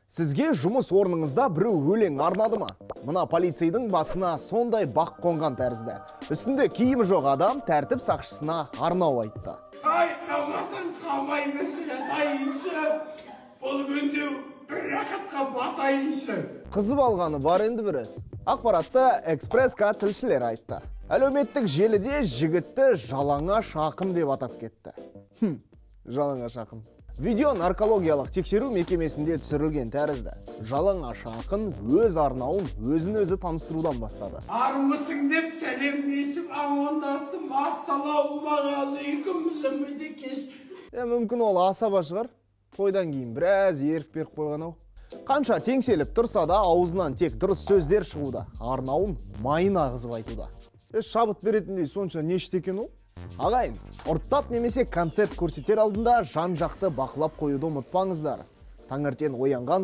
Сізге жұмыс орныңызда біреу өлең арнады ма? Мына полицейдің басына сондай бақ қонған тәрізді. Үстінде киімі жоқ адам тәртіп сақшысына арнау айтты. Ай, қалмасын қалмай берші, атайыншы. Бұл күнде бір рақатқа батайыншы. Қызып алғаны бар енді бірі. Ақпаратты Экспресс-ка тілшілер айтты. Әлеуметтік желіде жігітті жалаңаш ақын деп атап кетті. Жалаңаш ақын. Видео наркологиялық тексеру мекемесінде түсірілген тәрізді. Жалаңаш ақын өз арнауын өзін-өзі таныстырудан бастады. Армысың деп сәлемдесіп, амандастым, ассалаумағалейкум, жымыды кеш. Мүмкін ол асаба шығар. Тойдан кейін біраз ерік беріп қойған ау. Қанша теңселіп тұрса да аузынан тек дұрыс сөздер шығуда. Арнауын майын ағызып айтуда. Шабыт беретіндей сонша нешті екен ол? Ағайын, ұрттап немесе концерт көрсетер алдында жан-жақты бақылап қоюды ұмытпаңыздар. Таңертең оянған